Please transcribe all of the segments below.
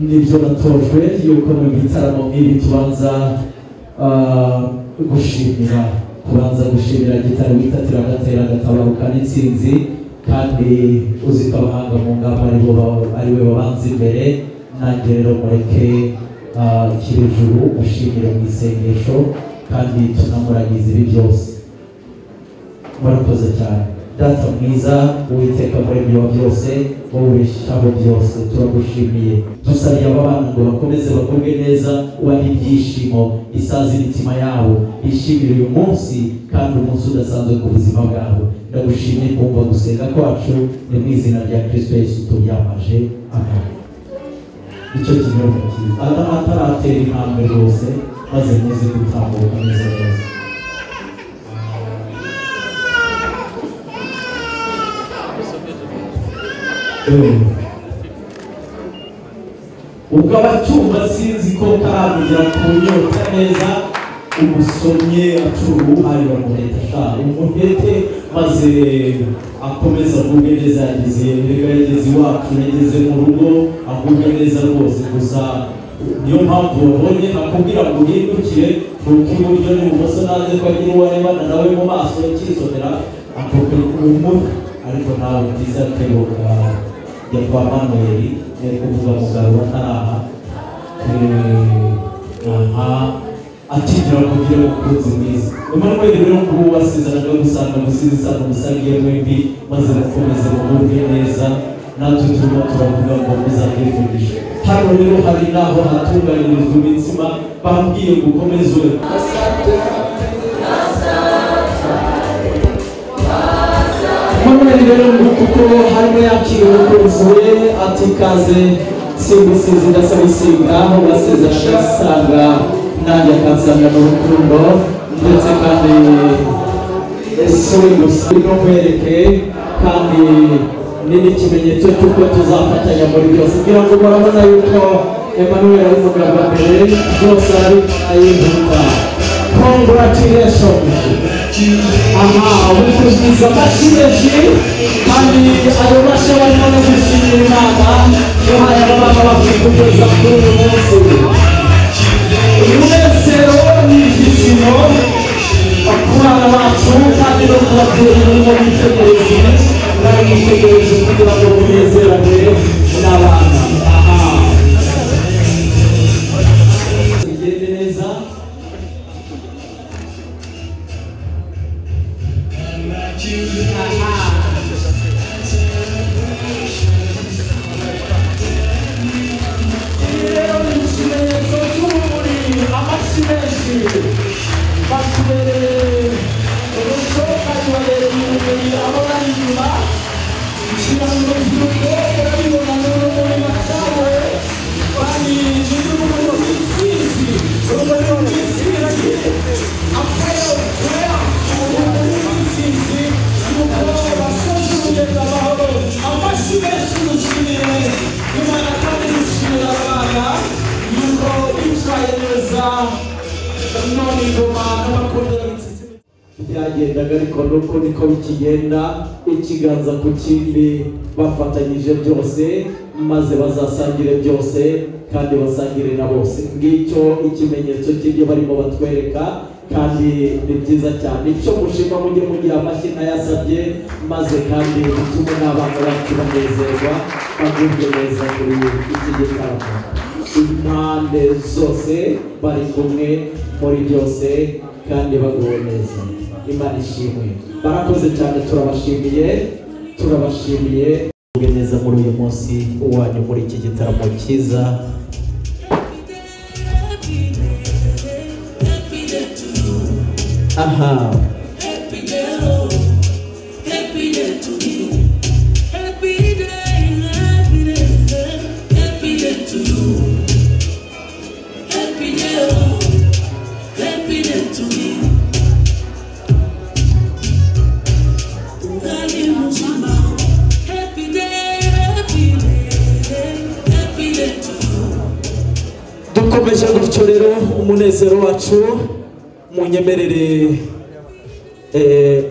nibyo natojwe yuko mu bitaramo nk'ibi tubanza gushimira gitari witatira agatera agatabaruka n'intsinzi kandi uziko abahanga mu ngamba ari we babanza imbere nanjye rero mureke ikirejuru ushimire mu isengesho kandi tunamuragize ibi byose murakoze cyane data mwiza uwiteka muri byo byose wowe shabo byose turagushimiye dusabye abana ngo bakomeze bakubwe neza ubahe ibyishimo isazi imitima yabo ishimire uyu munsi kandi umunsi udasanzwe ku buzima bwabo ndagushimiye kumva gusenga kwacu ni mu izina rya Kristo Yesu tubyamaje amen icyo kinyobwa cyiza ataratera intambwe rwose maze muze gutambuka neza neza ubwo abacyumva sinzi ko karamugira ku nyota neza umusomye acuru ayo bamureta ashaka umurete maze akomeza avuge neza yageze iwacu yageze mu rugo avuge neza rwose gusa niyo mpamvu wabonye akubwira ngo uhindukire nuko iburyo n'ibumoso naze ko agira uwo arebana nawe mu maso yakisomera akubwira umutwe ariko nawe byiza tebuka ya kwa Manuel yari kuvuga mugabo ataraha akigera kugira umukunzi mwiza Emmanuel rero ngo wasezeranaga gusanga musiza umusangiye mwembi maze bakomeze mubwe neza natwe turimo turavuga ngo muzakwifurisha hano rero hari naho hatunganirizwa imitsima bambwiye gukomezwe Emmanuel rero kuko harimo yakiriwe umukunzi we atikaze simbisizi ndasabisiga aho basezerana isanga nanjye akansanga mu rukundo ndetse kandi gusa no kwereke kandi n'ikimenyetso cy'uko tuzafatanya muri byose kugira ngo murabona yuko Emmanuel ari umugabo mbere byose ari ay'imbuga congratulations ubukurikiza amashyireshi kandi ayo mashyi barimo no gushimira Imana yahaye abana bakwiye kugeza kuri uyu munsi umunezero n'ibyishimo ku bana bacu kandi no ku babyeyi barimo bitegereza mwitegereje kugira ngo munezerane n'abana. Aha bigende neza. byagendaga ariko nuko niko bikigenda, ikiganza ku kindi bafatanyije byose maze bazasangire byose kandi basangire na bose. Ngicyo ikimenyetso cy'ibyo barimo batwereka kandi ni byiza cyane. Icyo mushima mujye mugira amashyi nayasabye maze kandi bitume n'abana bacu banezerwa bagubwe neza muri iki gitaramo. Impande zose bari kumwe muri byose kandi baguwe neza. Imana ishimwe. Barakoze cyane, turabashimiye neza muri uyu munsi wanyu muri iki gitaramo cyiza. Aha dukomeje gutyo rero umunezero wacu. Munyemerere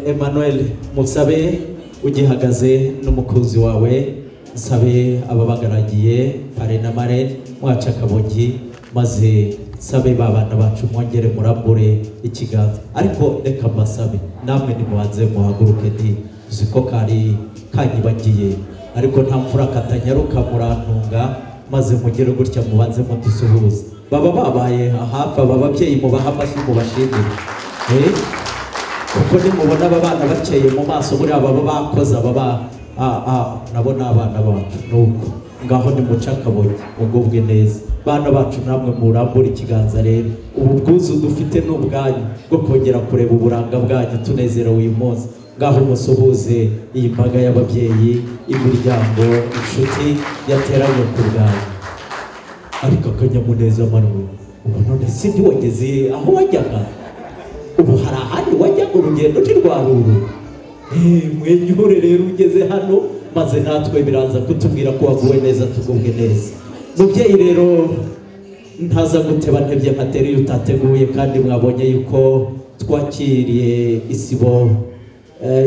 Emmanuel Musabe ugihagaze n'umukunzi wawe, nsabe ababagaragiye pare na mare mwaca Kabogi maze sabe babana bacu mwongere murambure ikiganza. Ariko reka mbasabe namwe nimubanze muhaguruke, nti uziko kari kanyibagiye ariko nta mfura katanyaruka murantunga maze mugere gutya mubanze mudusuhuze. Baba babaye hafi aba babyeyi mubaha amashyi mubashimire. Uko nimubona aba bana bakeye mu maso buriya baba bakoze aba nabo ni abana bacu. Nuko ngaho nimuca Kabogi mugubwe neza. Bana bacu namwe murambura ikiganza rero. Ubu bwuzu dufite n'ubwanyu bwo kongera kureba uburanga bwanyu tunezerewe uyu munsi. Ngaho musuhuze iyi mbaga y'ababyeyi, imiryango, inshuti yateranye ku bwanyu. Ariko akanyamuneza Manuel, ubu none si ntiwageze aho wajyaga? Ubu hari ahandi wajyaga urugendo ntirwaruru? Mwenyure rero ugeze hano maze natwe biraza kutubwira ko waguwe neza tugubwe neza. Mubyeyi rero ntaza guteba ntebye materi utateguye, kandi mwabonye yuko twakiriye isibo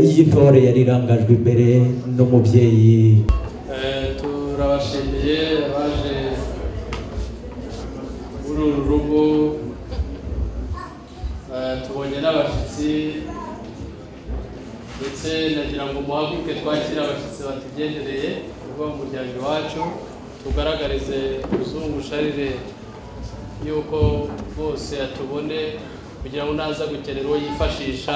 y'intore yari irangajwe imbere n'umubyeyi. Turabashimiye abaje muri uru rugo, tubonye n'abashyitsi ndetse nagira ngo muhaguruke twakire abashyitsi batugendereye kuva mu muryango iwacu, tugaragarize Muzungu Sharire yuko bose atubone kugira ngo naza gukenera uwo yifashisha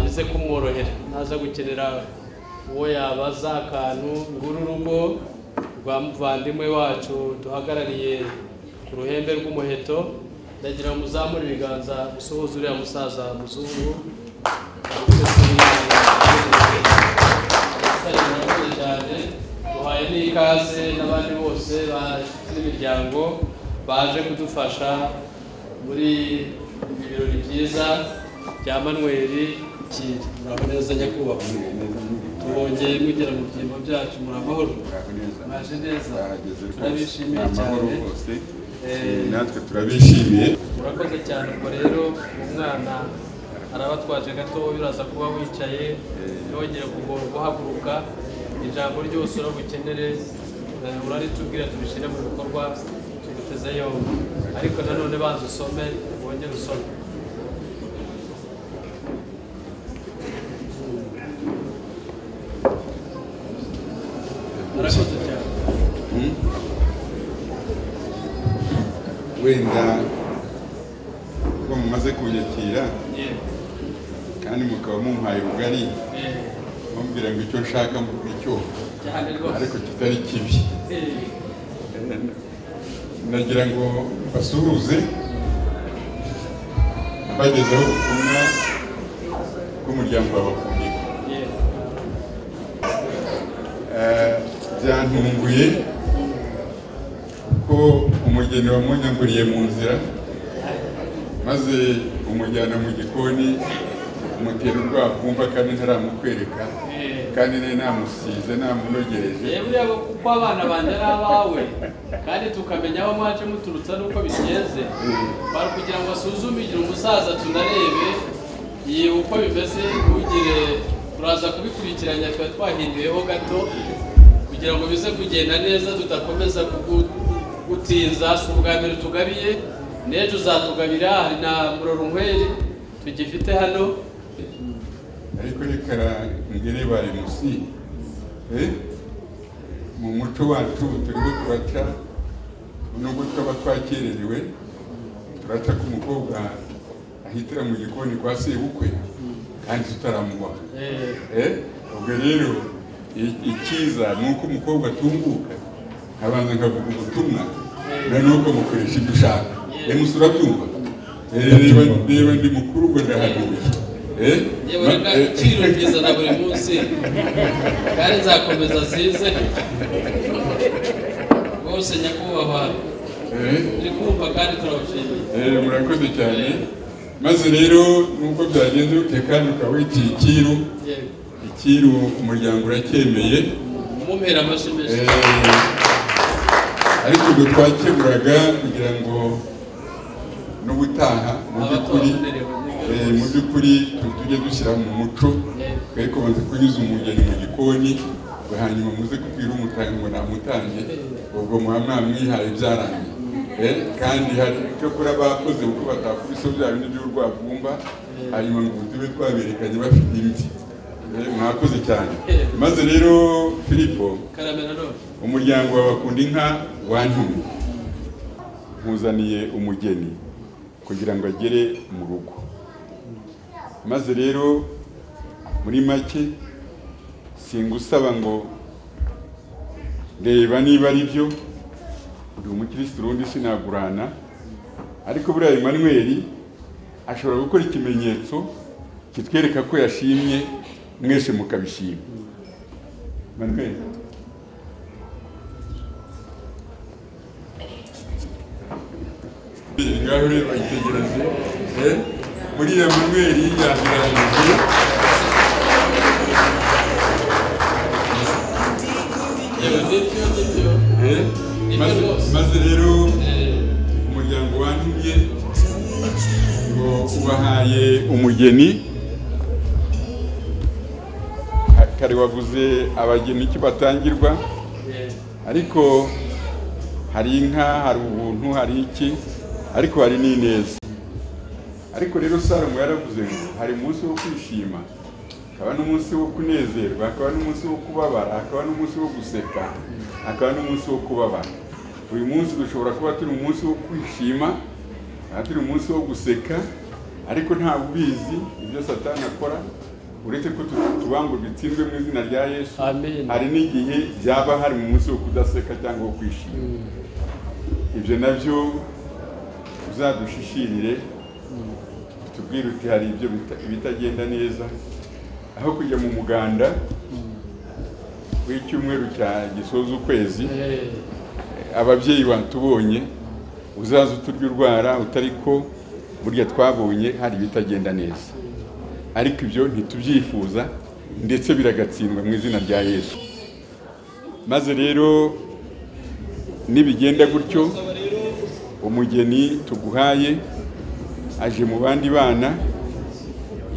bize kumworohera, naza gukenera uwo yabaza akantu. Nguru urugo rwa muvandimwe wacu duhagarariye ku ruhembe rw'umuheto, ndagira ngo muzamure ibiganza musuhuze uriya musaza Muzungu. cyane duhaye n'ikaze n'abandi bose n'imiryango baje kudufasha muri ibirori byiza bya Manuel Kiri. Murakoze nyakubahwa, tubongeye mugera mu byimbo byacu, muramahoro? Mwaje neza, turabishimiye cyane. Natwe turabishimiye. Murakoze cyane. Ubwo rero umwana arabatwaje gato, biraza kuba wicaye nongeye kugora guhaguruka. Ijambo ryose urabukenere uraritubwira tubishyire mu bikorwa, tuguteze yombi. Ariko nanone banza usome, wongere usome. arakoze cyane. Wenda ko mumaze kunyakira kandi mukaba mumpaye ubugari mumbwira ngo icyo nshaka icyo ariko kitari kibi. Nagira ngo basuhuze bagezeho ubutumwa bw'umuryango w'abakundi. Byantunguye ko umugeni wamunyanguriye mu nzira maze umujyana mu gikoni umutera urwavumba kandi ntaramukwereka kandi nari namusize namunogereje. Buriya kuko abana banjye ari abawe kandi tukamenya aho mwaje muturutsa n'uko bigeze bari kugira ngo asuzumire umusaza tunarebe uko bimeze ntugire turaza kubikurikiranya twari twahinduyeho gato kugira ngo bize kugenda neza tudakomeza gutinza. Si ubwa mbere tugabiye n'ejo uzatugabira hari na Murorunkweri tugifite hano ariko reka ngire bari musi mu muco wacu turiho turaca nubwo twaba twakererewe turaca ko umukobwa ahitira mu gikoni kwa sebukwe kandi tutaramubaha. Ubwo rero ikiza ni uko umukobwa atunguka abanza nkavuga ubutumwa nuko mukoresha ibyo ushaka. Musura byumva reba ndi mukuru ubwo ndahanuye yewe ikiro byiza na buri munsi kandi nzakomeza zize bose nyakubahwa turi kumva kandi turabashimiye. Murakoze cyane. Maze rero nuko byagenze bite kandi ukaba witiye ikiru umuryango uracyemeye mumpera amashimisho. Ariko ubwo twakeburaga kugira ngo n'ubutaha mu by'ukuri tujye dushyira mu muco ariko banze kunyuza umugeni mu gikoni hanyuma muze kubwira umutanga ngo namutange ubwo muba mwamwihaye byarangiye. Kandi hari icyo kuri abakoze kuko batakubise bya bindi by'urwavumba hanyuma ngo tube twaberekanye bafite imvi. Mwakoze cyane. Maze rero Filipo umuryango w'abakunda inka wantumye nkuzaniye umugeni kugira ngo agere mu rugo. Maze rero muri make singusaba ngo reba niba ari byo uri umukristo urundi sinagurana ariko buriya Emmanuel ashobora gukora ikimenyetso kitwereka ko yashimye mwese mukabishima. Emmanuel ngaho rero bayitegereze muri Emmanuel yahiranyije maze rero umuryango wantumye ngo ubahaye umugeni. Kare wavuze abageni iki batangirwa ariko hari inka hari ubuntu hari iki ariko hari n'ineza. Ariko rero Salomo yaravuze ngo hari umunsi wo kwishima akaba n'umunsi wo kunezerwa akaba n'umunsi wo kubabara akaba n'umunsi wo guseka akaba n'umunsi wo kubabara. Uyu munsi dushobora kuba turi umunsi wo kwishima turi umunsi wo guseka ariko nta ubizi ibyo Satani akora uretse ko tubango bitsinzwe mu izina rya Yesu. Hari n'igihe byaba hari mu munsi wo kudaseka cyangwa wo kwishima. Ibyo nabyo uzadushishirire tubwire uti hari ibyo bitagenda neza aho kujya mu muganda w'icyumweru cya gisoza ukwezi ababyeyi batubonye uzaza uturya urwara utariko burya twabonye hari bitagenda neza ariko ibyo ntitubyifuza ndetse biragatsindwa mu izina rya Yesu. Maze rero nibigenda gutyo umugeni tuguhaye aje mu bandi bana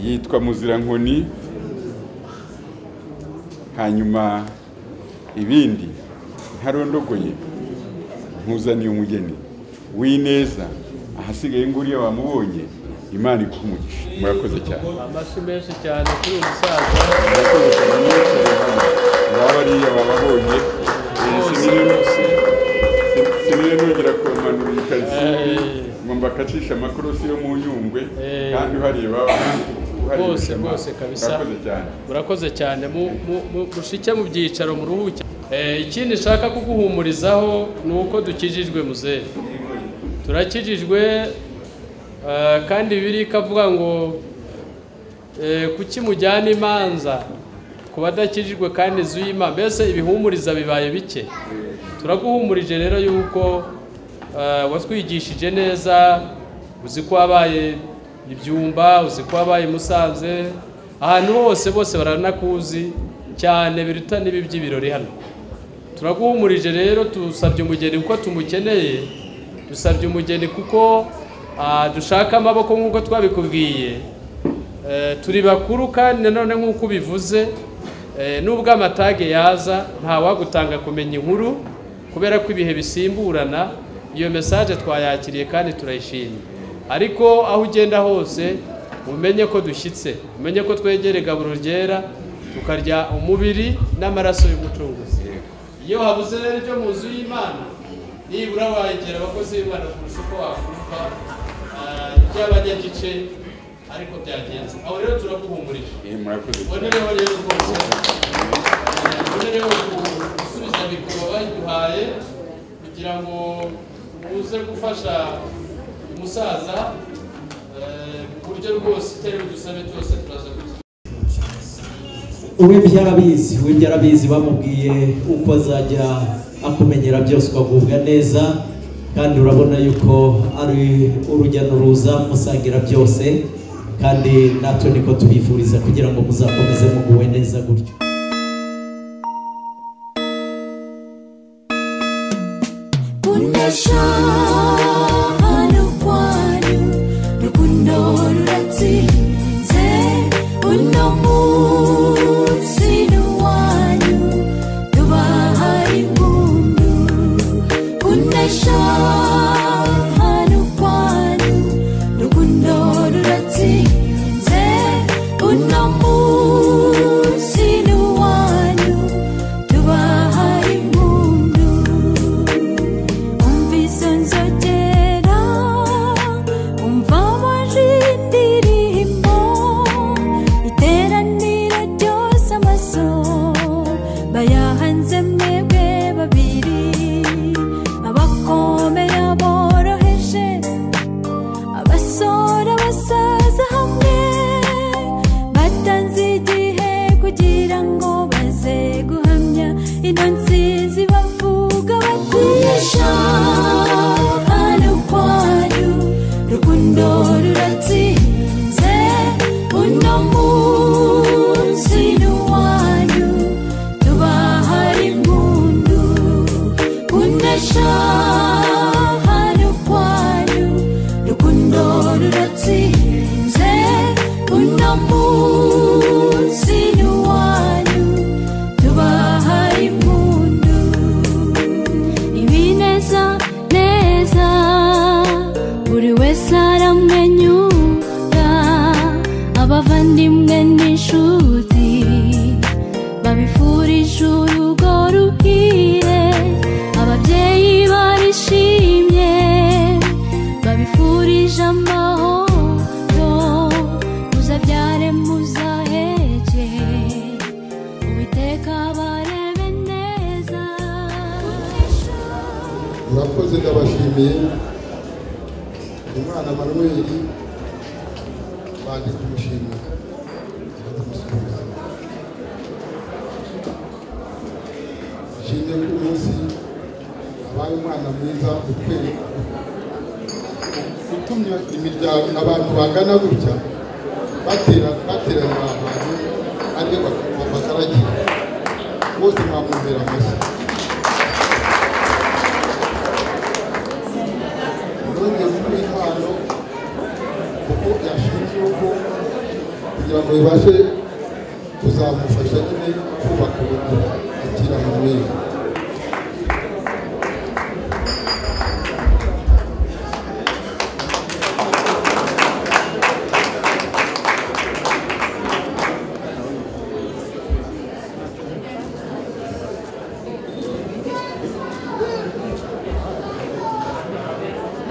yitwa Muzirankoni hanyuma ibindi ntarondogoye nkuzaniye umugeni w'ineza ahasigaye nguriya wamubonye Imana ikumugisha. Murakoze cyane. Amashyi menshi cyane kuri umusaza bariya bababonye bakacisha amakorosi yo mu Nyungwe kandi uhareba bose kabisa. Murakoze cyane mushike mu byicaro mu ruhuke. Ikindi nshaka kuguhumurizaho ni uko dukijijwe muzehe, turakijijwe kandi Bibiliya ikavuga ngo kuki mujyana imanza ku badakijijwe kandi zuyima, mbese ibihumuriza bibaye bike. Turaguhumurije rero yuko watwigishije neza, uzi ko wabaye Ibyumba, uzi ko wabaye Musanze, ahantu hose bose baranakuzi cyane biruta n'ibi by'ibirori hano. Turaguhumurije rero, tusabye umugeni kuko tumukeneye, dusabye umugeni kuko dushaka amaboko nk'uko twabikubwiye. Turi bakuru kandi nanone nk'uko bivuze, nubwo amatage yaza nta wagutanga kumenya inkuru kubera ko ibihe bisimburana. Iyo message twayakiriye kandi turayishimye, ariko aho ugenda hose umenye ko dushyitse, umenye ko twegereye igaburo ryera tukarya umubiri n'amaraso y'umucunguzi. Iyo habuze rero ibyo mu nzu y'Imana, nibura wegera abakozi b'Imana kurusha uko wakumva by'abanyagice, ariko byagenze. Aho rero turaguhumurije. Bonereho rero rwose, bonereho gusubiza mikoro bayiduhaye kugira ngo uze gufasha umusaza buryo rwose itari dusabe cyose turaza uwe byarabizi bamubwiye uko azajya akumenyera byose ukagubwa neza, kandi urabona yuko ari urujya n'uruza musangira byose, kandi natwe niko tubifuriza kugira ngo muzakomeze muguwe neza gutyo. Murakoze ndabashimiye. Umwana Manuel bandi kumushimira. Shimye ku munsi abaye umwana mwiza utwereka utumye imiryango abantu bangana gutya baterana ahantu ariyo bakaragira bose bamubera amashyi. Kuko yashinzwe uko kugira ngo bibashe kuzamufasha nyine kubaka urugo akira Manuel.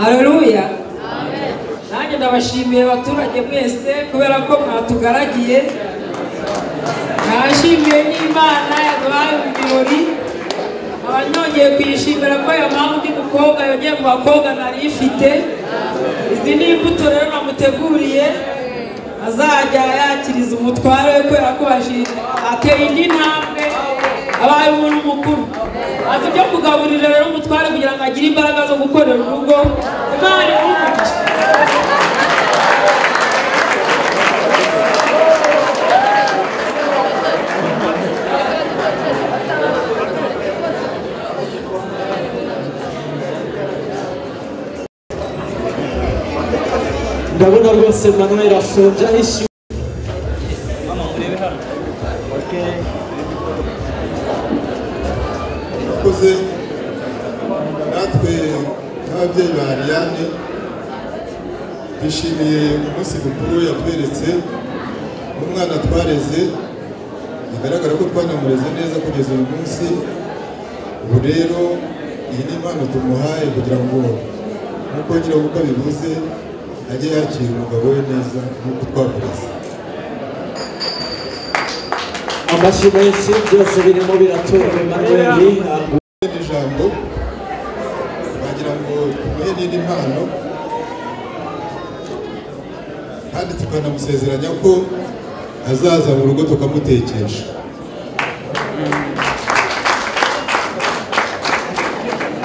Haleluya. ndabashimiye abaturage mwese kubera ko mwatugaragiye. Nashimiye n'Imana yaduhaye ibirori, abanyongeye kuyishimira ko ayo mpamvu undi mukobwa yongeye mu bakobwa nari ifite. Izi ni imbuto rero namuteguriye azajya yakiriza umutware we kubera ko ateye indi ntambwe, abaye umuntu mukuru. Azi byo kugaburira rero umutware kugira ngo agire imbaraga zo gukorera urugo. Imana imumugishe. ndabona rwose Manuel ashonje ahishiwe. Murakoze natwe nk'ababyeyi ba Ariane twishimiye umunsi mukuru yatweretse umwana twareze, bigaragara ko twanamureze neza kugeza uyu munsi. Ubu rero iyi ni impano tumuhaye kugira ngo nk'uko nyirabukwe bivuze ajye yakira umugabo we neza nk'uko twamureze. Amashyi menshi byose birimo biratunga Manuel. Ijambo bagira ngo tumuhe n'indi mpano kandi tukanamusezeranya ko azaza mu rugo tukamutekesha.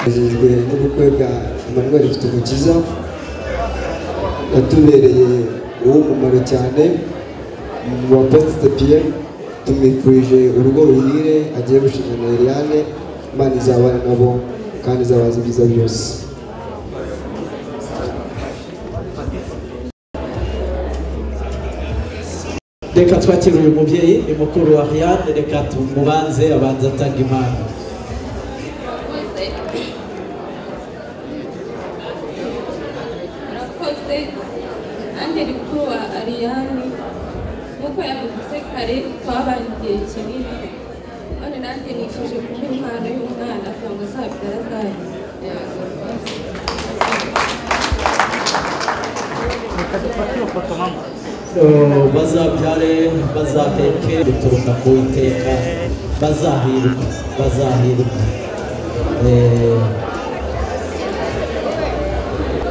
Nejejwe n'ubukwe bwa Emmanuel Mfitumukiza, yatubereye uw'umumaro cyane mu Apostle Pierre. Tumwifurije urugo ruhire agiye gushingana na Eliane. Imana izabana nabo kandi izabaza ibyiza byose. Reka twakire uyu mubyeyi ni mukuru wa Ariane, reka tumubanze abanza atanga impano. Murakoze nanjye ni mukuru wa Ariane, nk'uko yabivuze kare twabaye igihe kinini, none nanjye nifuje kumuha impano y'umwana kugira ngo azabyara azayize. Bazabyare bazaheke bituruka ku Uwiteka, bazahirwa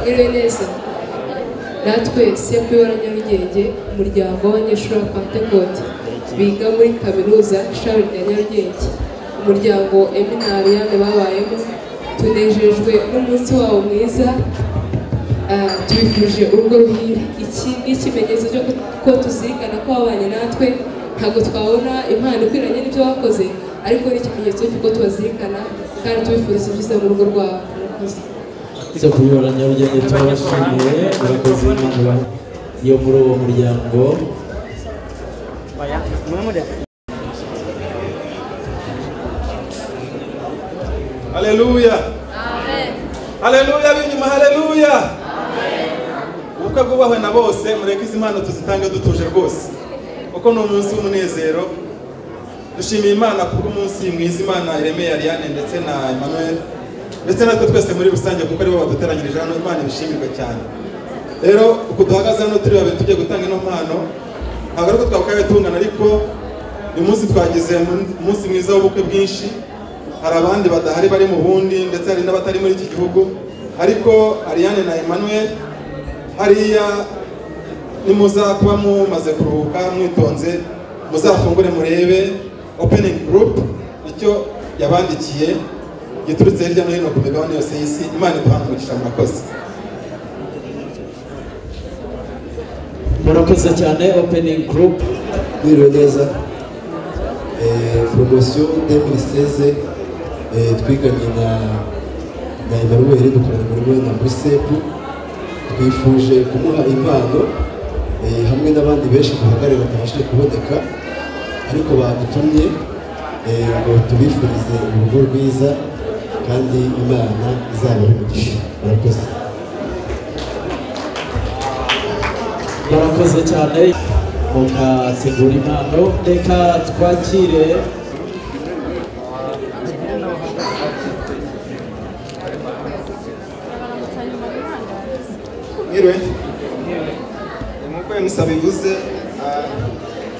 Iriwe neza natwe CPO wa Nyarugenge, umuryango w'abanyeshuri wa Pentecote biga muri kaminuza ishami rya Nyarugenge, umuryango Emmy na Ariane babayemo, tunejejwe n'umunsi wabo mwiza. Tubifurije urugo ruhire. Iki ni ikimenyetso cyo ko tuzirikana ko babanye natwe. Ntabwo twabona impano ikwiranye n'ibyo bakoze, ariko ni ikimenyetso cy'uko tubazirikana kandi tubifuriza ibyiza mu rugo rwabo. cyo kuyobora Nyarugenge turabashimiye. Murakoze Imana yo muri uwo muryango. Haleluya. Amen. Haleluya binyuma, haleluya. Ubukwe bwubahwe na bose, mureke izi mpano tuzitange dutuje rwose, kuko ni umunsi w'umunezero. Dushimiye Imana kubw'umunsi mwiza Imana iremeye Ariane ndetse na Emmanuel, ndetse natwe twese muri rusange kuko aribo baduteranyirije hano. Imana ibishimirwe cyane. Rero uko duhagaze hano turi babiri tugiye gutanga ino mpano, ntabwo ari ko twakabaye tungana, ariko uyu munsi twagize umunsi mwiza w'ubukwe bwinshi. Hari abandi badahari bari mu bundi, ndetse hari n'abatari muri iki gihugu, ariko Ariane na Emmanuel hariya nimuza kuba mumaze kuruhuka mwitonze, muzafungure murebe opening group icyo yabandikiye giturutse hirya no hino ku migabane yose y'isi. Imana iduhane umugisha. Murakoze. Murakoze cyane opening group. Biriwe neza. Promotion 2016 twiganye na Emmanuel, dukorana muri na Busepu. Twifuje kumuha impano hamwe n'abandi benshi duhagarariye batabashije kuboneka, ariko badutumye ngo tubifurize urugo rwiza kandi Imana izabahe umugisha. Murakoze. Murakoze cyane mukategura impano. Reka twakire Mwiriwe. Musa bivuze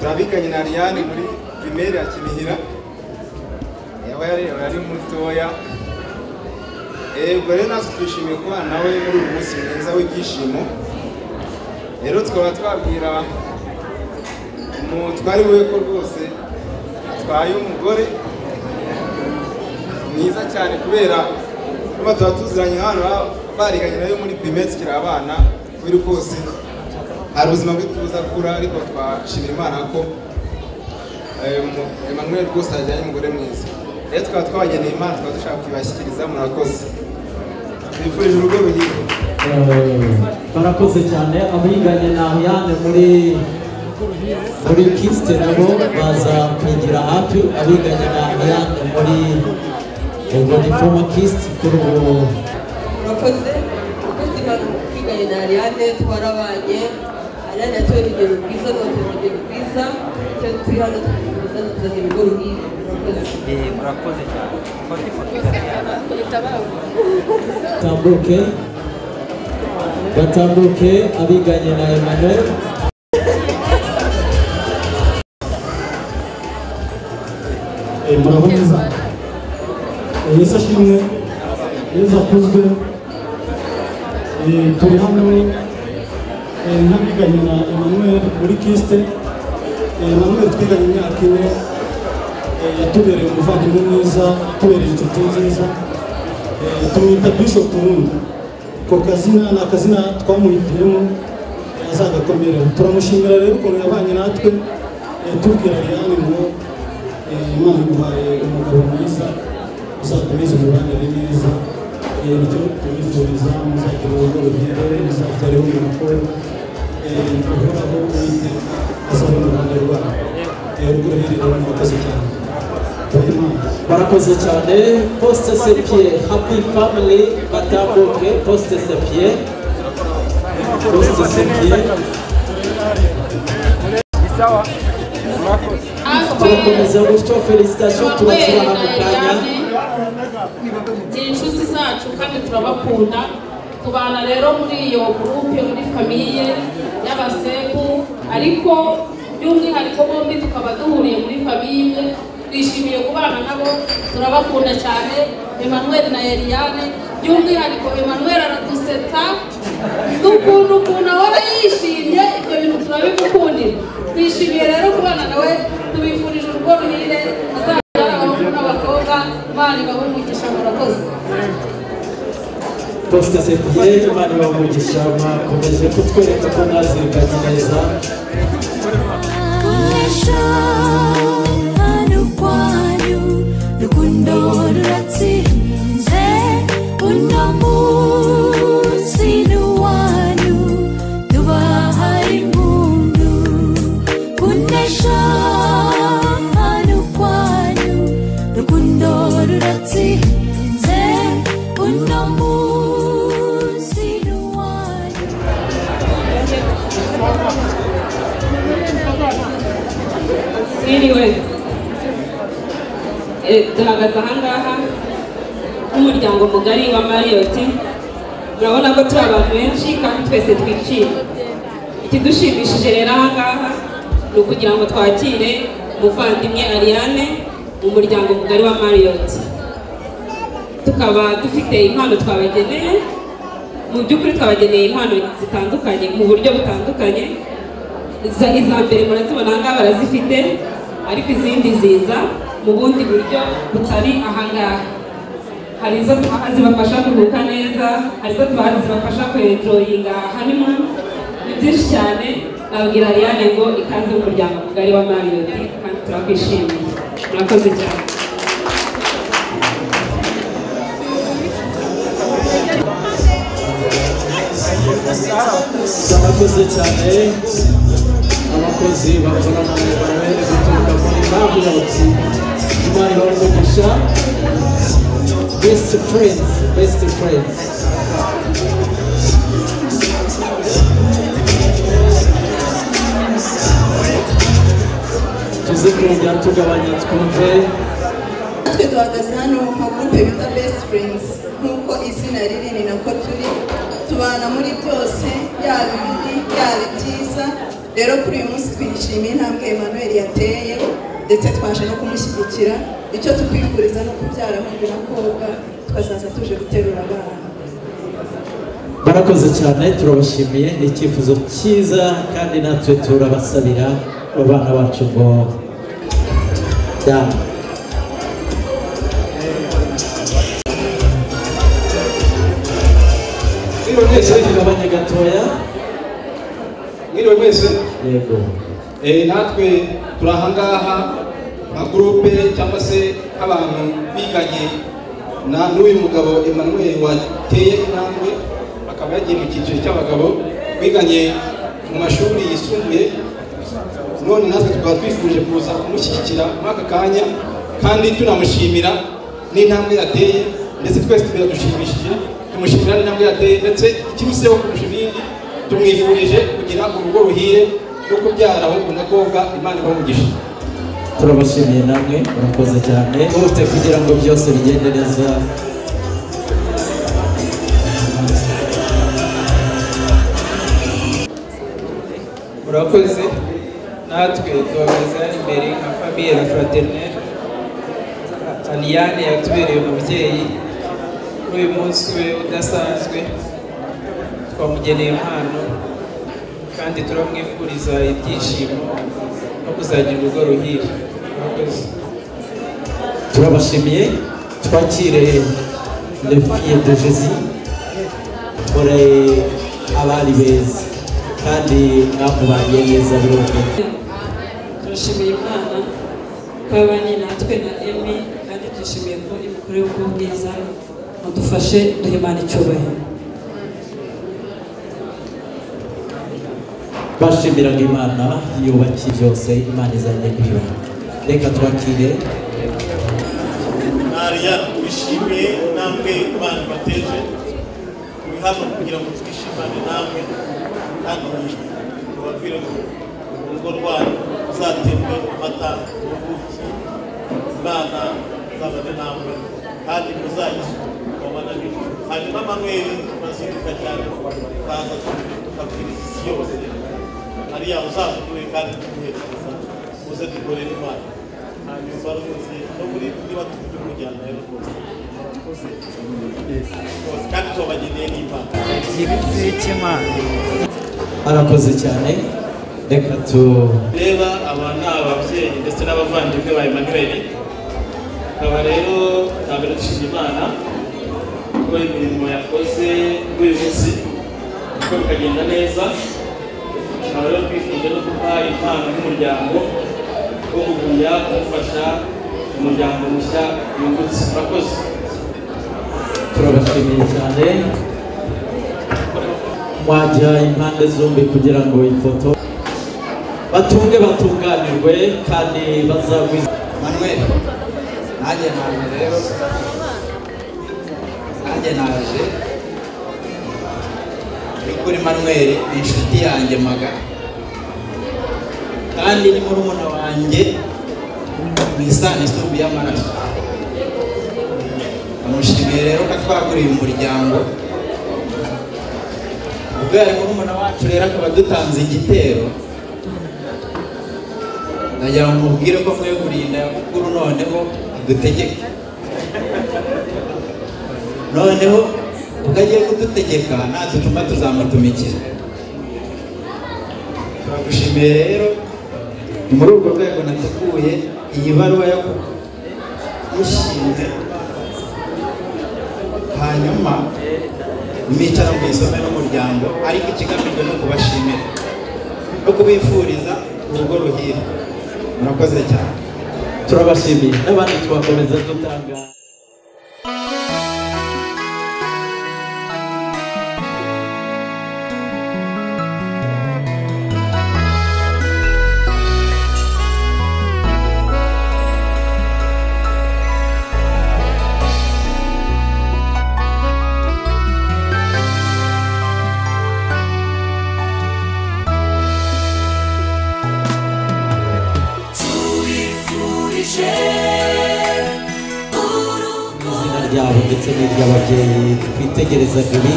turabikanye na Ariane muri primaire ya Kinihira yawe yari mutoya ubwo rero natwe twishimiye kubana nawe muri uyu munsi mwiza w'ibyishimo rero tukaba twabwira umutwari we ko rwose atwaye umugore mwiza cyane kubera kuba tuba tuziranye hano bariganye nayo muri primaire tukiri abana kubera kose hari ubuzima bwe tuza gukura ariko twashimira Imana ko Emmanuel rwose ajyanye umugore mwiza rero tukaba twabageneye Imana tukaba dushaka kubashyikiriza murakoze twifurije urugo ruhire barakoze cyane abiganye na Ariane muri Kiste nabo baza kwigira hafi abiganye na Ariane muri Vodafone Kiste kuri ubu murakoze twiganye na Ariane twarabanye Ariane yatoye urugero rwiza n'urugero rwiza icyo turi hano tukifuza nuzanye urugo ruhire murakoze cyane batambuke abiganye na Emmanuel muraho neza Yesu ashimwe Yesu akuzwe turi hano nk'abiganye na Emmanuel muri Kiste Emmanuel twiganye imyaka 4 yatubereye umuvandimwe mwiza yatubereye inshuti nziza tumwita Bishop Wundi ko kazina ni akazina twamuhitiyemo azagakomera turamushimira rero ukuntu yabanye natwe tubwira Ariane ngo Imana iguhaye umugabo mwiza uzakomeza umubanire neza nicyo tubifuriza muzagira urugo ruhire muzabyareho umukobwa uhoraho Uwiteka azaba iruhande rwawe urugo ruhire rero murakoze cyane barakoze cyane Poste Sepie Happy Family batambuke Poste Sepie isawa turakomeza gutyo felicitation turasura mu kanya ni inshuti zacu kandi turabakunda tubana rero muri iyo groupe muri famiye y'abaseku ariko by'umwihariko bombi tukaba duhuriye muri famiye twishimiye kubana nabo turabakunda cyane Emmanuel na Ariane by'umwihariko Emmanuel aradusetsa n'ukuntu ahora yishimye ibyo bintu turabimukundira twishimiye rero kubana nawe tubifurije urugo ruhire azabyara abahungu n'abakobwa Imana ibahe umugisha murakoze Poste Sepie Imana ibahe umugisha mwakomeje kutwereka ko mwazirikanye neza Rukundo ruratsinze uno munsi n'uwanyu tubahaye impundu kunesha hano kwanyu rukundo ruratsinze uno munsi n'uwanyu Anyway, duhagaze ahangaha nk'umuryango mugari wa Marriott murabona ko turi abantu benshi kandi twese twishimye ikidushimishije rero ahangaha ni ukugira ngo twakire umuvandimwe Ariane mu muryango mugari wa Marriott tukaba dufite impano twabageneye mu by'ukuri twabageneye impano zitandukanye mu buryo butandukanye iza mbere murazibona ahangaha barazifite ariko izindi ziza mu bundi buryo butari ahangaha hari izo tubaha zibafasha kuruhuka neza hari izo tubaha zibafasha kwenjoyinga honeymoon ni byinshi cyane nabwira Ariane ngo ikaze mu muryango mugari wa Marriott kandi turakwishimiye murakoze cyane murakoze cyane abakozi bakorana na Emmanuel guturuka muri Marriott Imana ibahe umugisha best friends tuze kongera tugabanya twumve natwe duhagaze hano nka gurupe bita best friends nk'uko izina riri ni nako turi tubana muri byose yaba ibibi yaba ibyiza rero kuri uyu munsi twishimiye intambwe Emmanuel yateye ndetse twaje no kumushyigikira icyo tukwifuriza no kubyara hungu n'akobwa tukazaza tuje guterura abana. Barakoze cyane turabashimiye ni icyifuzo cyiza kandi natwe turabasabira abana bacu ngo tugabanye gatoya. Mwiriwe mwese. Yego. Natwe turi ahangaha nka gurupe cyangwa se abantu biganye n'uyu mugabo Emmanuel wateye intambwe akaba yagiye mu cyiciro cy'abagabo biganye mu mashuri yisumbuye, none natwe tukaba twifuje kuza kumushyigikira muri aka kanya kandi tunamushimira n'intambwe yateye ndetse twese biradushimishije tumushimira n'intambwe yateye ndetse ikiruseho kurusha ibindi tumwifurije kugira urugo ruhire no kubyara ahubwo n'akobwa Imana ibamugisha. Turabashimiye namwe murakoze cyane bose kugira ngo byose bigende neza. Murakoze natwe duhagaze hano imbere nka famiye la fraternelle Aliane yatubereye umubyeyi kuri uyu munsi we udasanzwe twamugeneye impano kandi turamwifuriza ibyishimo no kuzagira urugo ruhire. Murakoze. Turabashimiye twakire le fille de Jésus muri abari beza kandi mwamubanye neza birombe. Turashimiye Imana ko yabanye natwe na Emi kandi turashimiye ko imukoreye ubwo bwiza mudufashe duhe Imana icyubahiro. Bashimiraga Imana yubakiye byose Imana izajya kuyibona. Reka twakire Ariane wishimiye intambwe Imana bateje turi hano kugira ngo twishimane namwe kandi tubabwire ngo urugo rwanyu ruzatembe amata n'ubuki Imana izabane namwe kandi muzayisubira hanyuma Emmanuel bazinduka cyane kaza tukabwira isi yose ariya uzamuduwe kandi tumuherekeza uze dukorere Imana hanyuma rwose no muri niba tumujyana rero rwose kandi tubageneye n'Imana arakoze cyane. Reka reba aba ni ababyeyi ndetse n'abavandimwe ba Emmanuel aba rero ntabwo dushima Imana ko imirimo yakoze uyu munsi ko bikagenda neza. Aba rero twifuje no kuba impano y'umuryango wo kugumya kumufasha umuryango mushya yungutse. Murakoze. turabashimiye cyane. Mwajya impande zombi kugira ngo ifoto batunge batunganirwe kandi bazagwiza. Manuel nanjye rero nanjye naje kuri Manuel ni inshuti yanjye magana kandi ni murumuna wanjye mu isano isumbuye y'amaraso. Amushimiye rero ko twaguriye umuryango ubwo yari murumuna wacu rero akaba dutanze igitero. Ndagira ngo mubwire ko mwe kurinda yakukuru noneho dutegeke noneho ubwo agiye kudutegeka natutuma tuzamutumikira. Turagushimiye rero ni muri urwo rwego nateguye iyi baruwa yo gushimira hanyuma mwicara mu isome n'umuryango ariko ikigamijwe no kubashimira no kubifuriza urugo ruhire. Murakoze cyane. Turabashimiye n'abandi tubakomeza dutanga ryabo ndetse n'iry'ababyeyi twitegerezaga ibi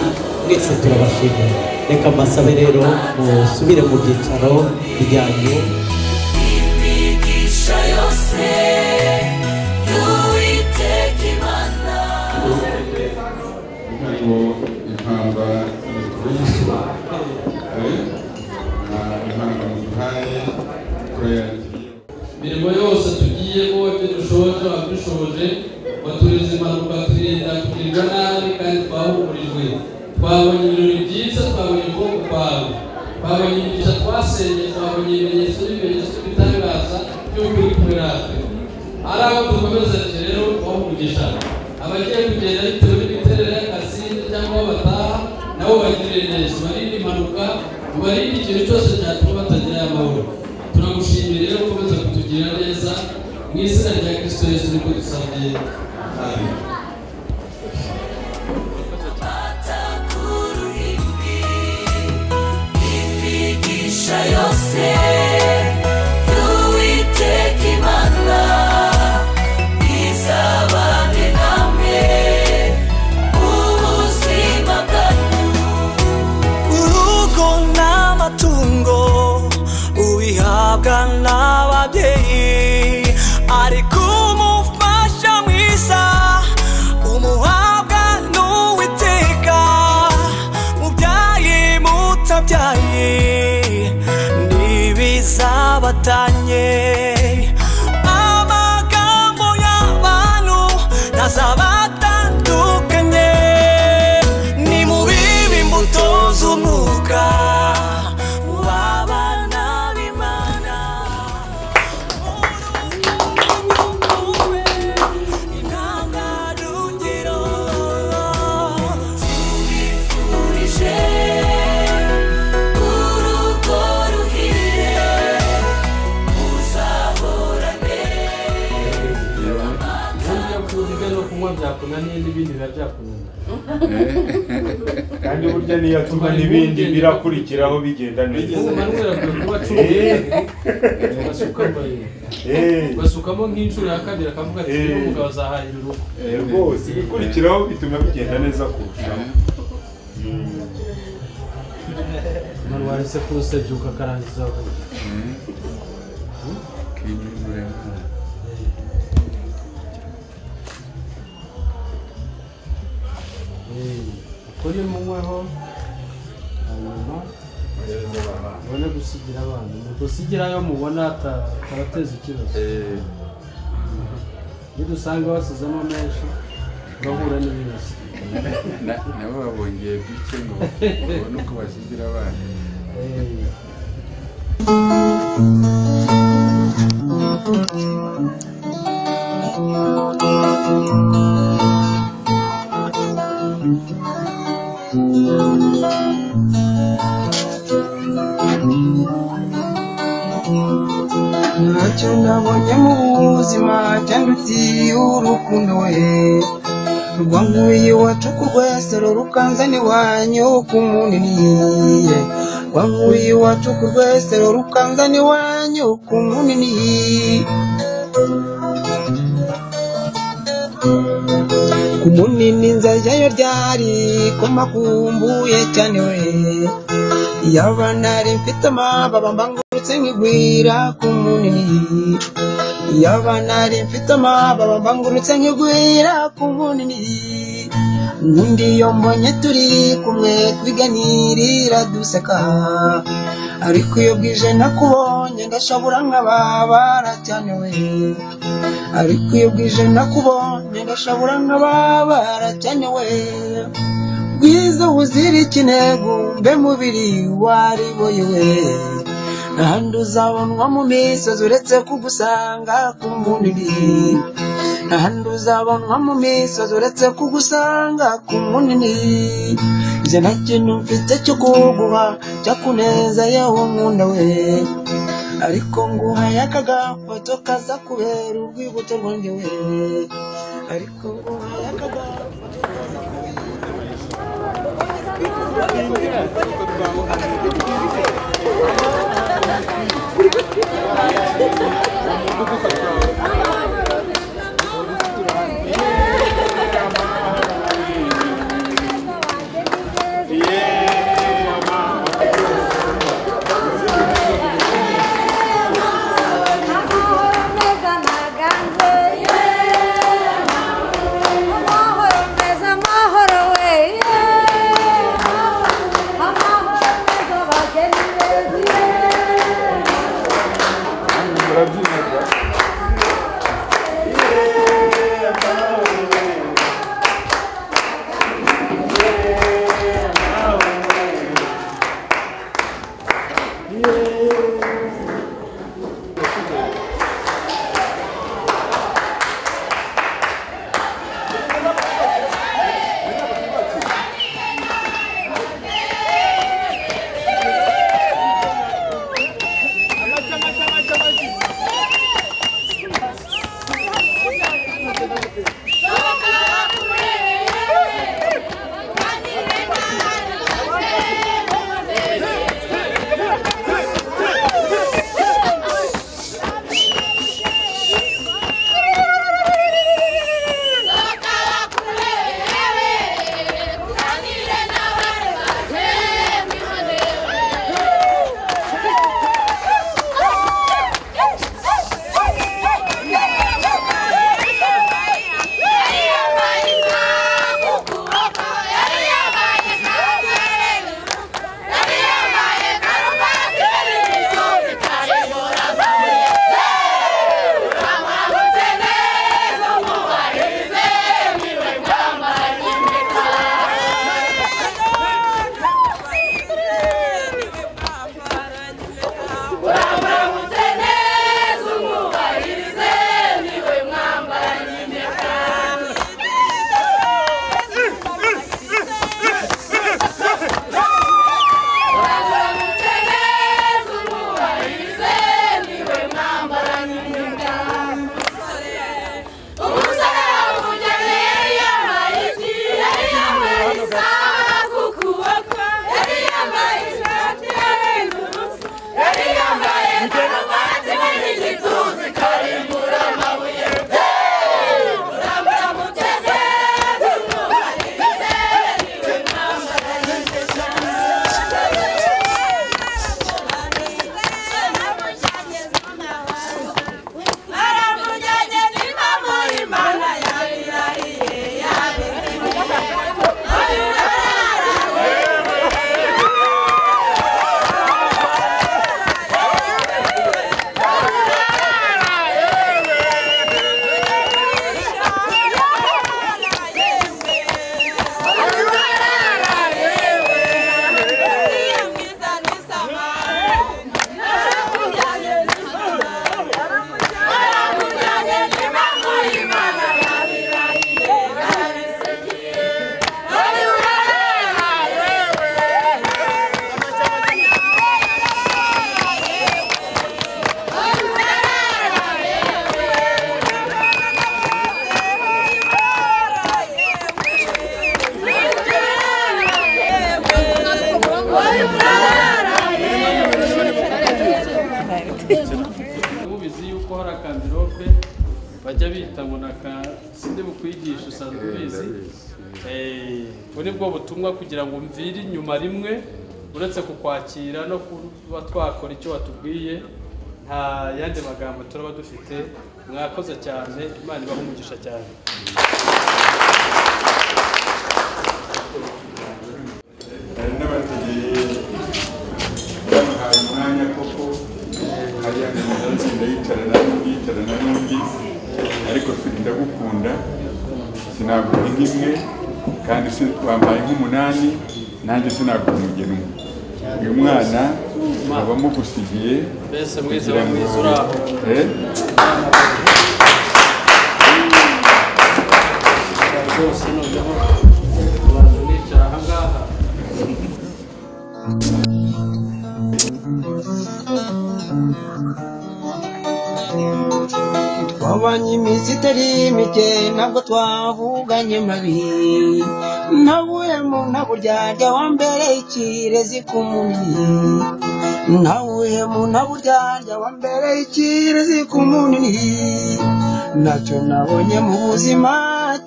mwese turabashimira. Reka mbasabe rero musubire mu byicaro byanyu. imigisha yose y'Uwiteka Imana hariho impamba y'Yesu impamba muduhaye imirimo yose tugiyemo ibyo dushoboje abadushoboje baturiza impanuka turinda kugirirwa nabi kandi twahumurijwe twabonye ibirori byiza twabonye ubwoko kwawe twabonye imigisha twasenye twabonye ibimenyetso bitangaza by'uko uri kumwe natwe ari abo dukomeza rero twahumugisha abagiye kugenda bitewe n'imiterere y'akazi cyangwa aho bataha nabo bagirire neza barinde impanuka barinde ikintu cyose cyatuma batagira amahoro. Turagushimira rero ukomeza kutugirira neza mu izina rya Kristo Yesu niko dusabye. Amen. imigisha yose y'Uwiteka Imana izabane namwe ubuzima bwanyu. Urugo n'amatungo ubihabwa n'ababyeyi, ariko umufasha mwiza umuhabwa n'Uwiteka. Mubyaye mutabyaye ntibizabatanye, amagambo y'abantu ntazabatandukanye. Nimubibe imbuto z'umwuka byakunaniye n'ibindi biba byakunaniye kandi burya niyo atuma n'ibindi birakurikiraho bigenda neza. basukamo nk'inshuro ya kabiri akavuga ati umugabo azahahira urugo rwose ibikurikiraho bituma bigenda neza kurushaho. umuntu waretse kurusebya ukakarangiza kuri munyweho hanyuma ubone gusigira abana gusigira ayo mubona atabateza ikibazo. nidusanga basizemo menshi bahura n'ibibazo nabo babongeye bike ngo babone uko basigira abana. ntacyo nabonye mu buzima cyandutiye urukundo we, rwankuye iwacu ku rwesero rukanzana iwanyu ku munini, rwankuye iwacu ku rwesero rukanzana iwanyu ku munini. ku munini nzajyayo ryari ko makumbuye cyane we, yaba nari mfite amababa mbangurutse nkigwira ku munini, yaba nari mfite amababa mbangurutse nkigwira ku munini. Nkundi iyo mbonye turi kumwe twiganirira duseka, ariko iyo bwije nakubonye ndashabura nkababara cyane we, ariko iyo bwije nakubonye ndashabura nkababara cyane we. Bwiza buzira ikinegu mbe mubiri wariboye we, ahandi uzabonwa mu misozi uretse kugusanga ku munini, ahandi uzabonwa mu misozi uretse kugusanga ku munini. Je nta kintu mfite cyo kuguha cyakuneza yewe nkunda we, ariko nguhaye aka gafoto kaza kubera urwibutso rwanjye we, ariko nguhaye aka gafoto kaza kubera urwibutso rwanjye we. bajya bita ngo naka sinde bukwigisha usanzwe ubizi. Muri bwo butumwa kugira ngo mvire inyuma rimwe uretse kukwakira no kuba twakora icyo watubwiye, nta yandi magambo turaba dufite. Mwakoze cyane, Imana ibahe umugisha cyane. n'abategeye bamuhaye umwanya koko hariya ndayicarana n'undi ariko ndagukunda sinaguha nk'imwe kandi wambaye nk'umunani nanjye sinaguha umugeni umwe. uyu mwana nkaba mugusigiye mbese mwiza mwiza uraho rwose noneho abantu bicara aha ngaha. twabanye iminsi itari mike ntabwo twavuganye mabi, ntabuyemo ntaburyarya wambereye ikirezi ku munini, ntabuyemo ntaburyarya wambereye ikirezi ku munini, ntacyo nabonye mu buzima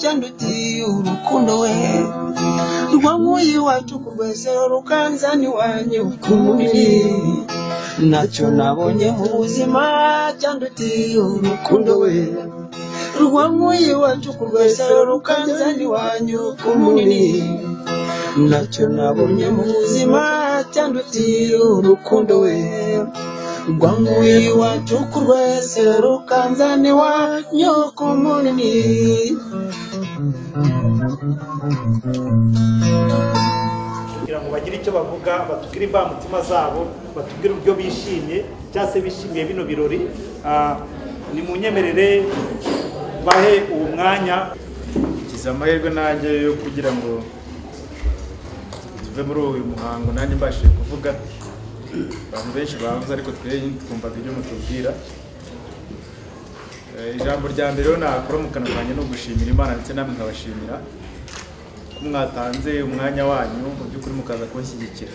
cyandutiye urukundo we, rwankuye iwacu ku rwese rukanzana iwanyu ku munini, ntacyo nabonye mu buzima cyandutiye urukundo we, rwankuye iwacu ku rwese rukanzana iwanyu ku munini, ntacyo nabonye mu buzima cyandutiye urukundo we, rwankuye iwacu ku rwese rukanzana iwanyu ku munini. kugira ngo bagire icyo bavuga, batubwire imbamutima zabo, batubwire uburyo bishimye cyangwa se bishimiye bino birori. Ni mu nyemerere bahe uwo mwanya. Kiza amahirwe nanjye yo kugira ngo tuve muri uyu muhango nanjye mbashije kuvuga. Abantu benshi bavuze ariko twumvaga ibyo mutubwira. Ijambo rya mbere rero nakora mu kanwa kanjye no gushimira Imana ndetse namwe nkabashimira ko mwatanze umwanya wanyu mu by'ukuri mukaza kunshyigikira.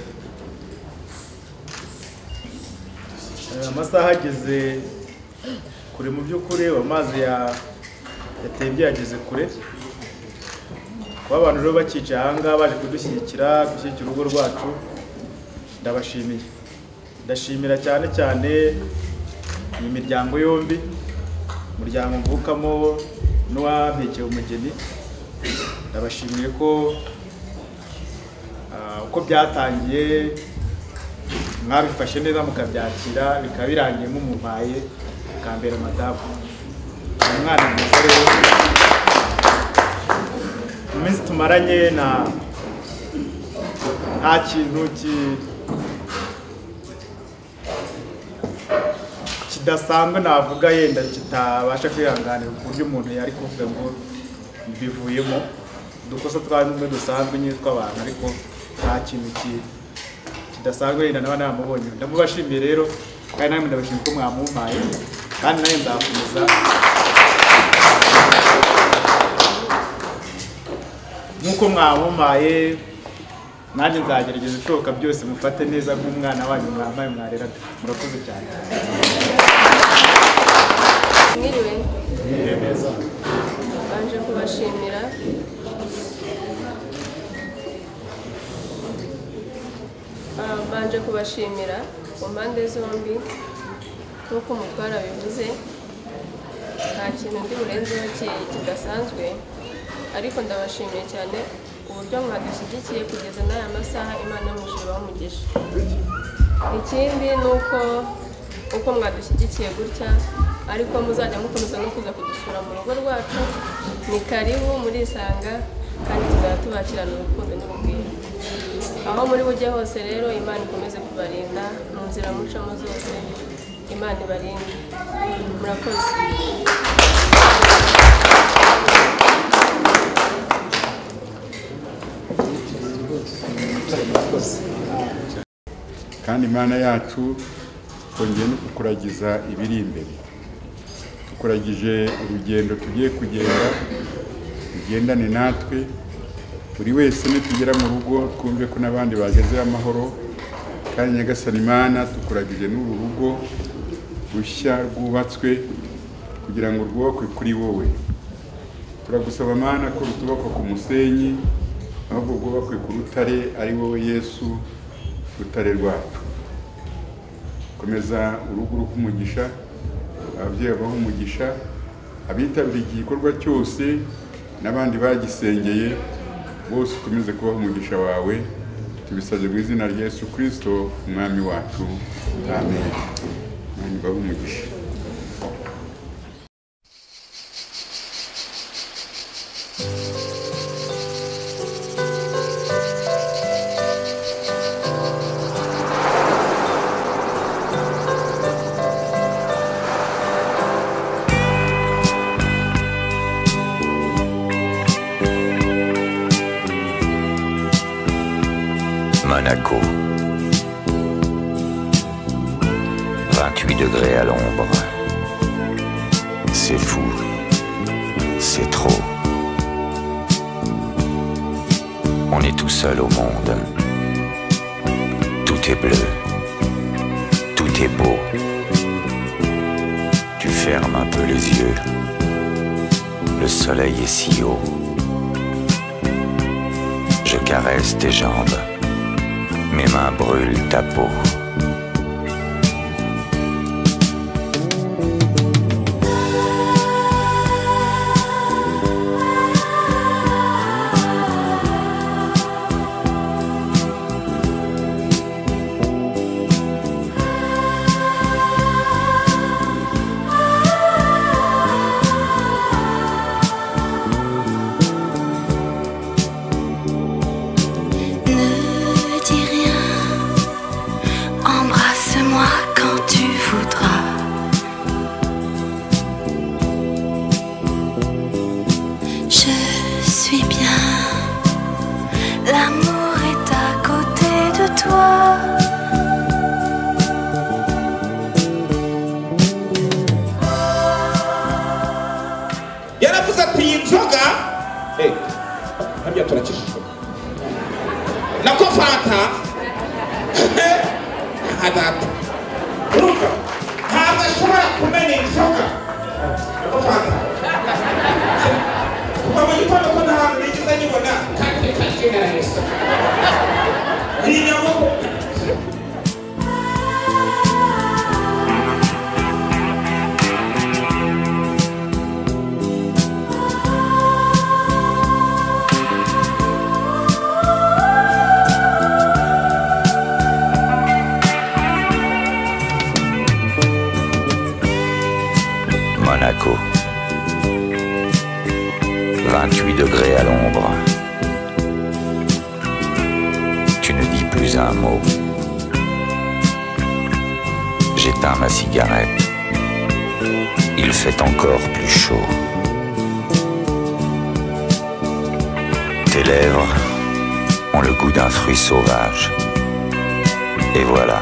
Amasaha ageze kure mu by'ukuri, amazi yatembye yageze kure. Kuba abantu rero bakicaye aha ngaha baje kudushyigikira, gushyigikira urugo rwacu, ndabashimiye. Ndashimira cyane cyane iyi miryango yombi, umuryango mvukamo n'uwampekeye umugeni. Ndabashimiye ko uko byatangiye mwabifashe neza mukabyakira, bikaba birangiye mumumpaye kambera madamu. Umwana mwiza rero, mu minsi tumaranye nta kintu kidasanzwe navuga yenda kitabasha kwihanganira ku buryo umuntu yari kuvuga ngo bivuyemo. Udukosa twamwe dusanzwe nyine tw'abantu, ariko nta kintu kidasanzwe yenda naba namubonye. Ndamubashimiye rero, kandi namwe ndabashimiye ko mwamumpaye, kandi nawe nzakomeza nk'uko mwamumpaye, nanjye nzagerageza ibishoboka byose mufate neza nk'umwana wanyu mwambaye mwareraga. Murakoze cyane. Mwiriwe. Neza. Banje kubashimira. Banje kubashimira ku mpande zombi nk'uko umutwara bivuze, nta kintu ndi burenzeho kidasanzwe, ariko ndabashimiye cyane uburyo mwadushyigikiye kugeza n'aya masaha. Imana yo mu ijuru bamugisha. Ikindi ni uko mwadushyigikiye gutya, ariko muzajya mukomeza no kuza kudusura mu rugo rwacu. Ni karibu murisanga, kandi tuzaba tubakirana urukundo n'urugwiro. Aho muri bujye hose rero, Imana ikomeze kubarinda mu nzira mucamo zose. Imana ibarinde. Murakoze. kandi Imana yacu twongeye no kukuragiza ibiri imbere. Tukuragije urugendo tugiye kugenda, ugendane natwe, buri wese nitugera mu rugo twumve ko n'abandi bagezeho amahoro. Kandi Nyagasani Imana, tukuragije n'uru rugo rushya rwubatswe, kugira ngo rwubakwe kuri wowe. Turagusaba Mana ko rutubakwa ku musenyi, ahubwo rwubakwe ku rutare ari wowe Yesu, rutare rwacu. Komeza urugo rw'umugisha, ababyeyi baho umugisha, abitabiriye igikorwa cyose n'abandi bagisengeye bose ukomeze kubaho umugisha wawe. Tubisabye mu izina rya Yesu Kristo umwami wacu, amen. Imana ibahe umugisha. Monaco. 28 degrés à l'ombre. C'est fou. C'est trop. On est tout seul au monde. Tout est bleu. Tout est beau. Tu fermes un peu les yeux. Le soleil est si haut. Je caresse tes jambes. Mes mains brûlent ta peau. L'amour est à côté de toi. Yaravuze ati inzoga ntabyo turakishijwe nako fanta hadata urumva ntabwo ashobora kumena inzoga nako fanta kuva mu gitondo ko nta hantu nigeze nyibona kandi kakigana yesu ni nyamoko. Monaco. 28 degrés à l'ombre. Tu ne dis plus un mot. J'éteins ma cigarette. Il fait encore plus chaud. Tes lèvres ont le goût d'un fruit sauvage. Et voilà,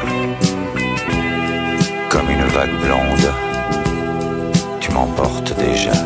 comme une vague blonde, tu m'emportes déjà.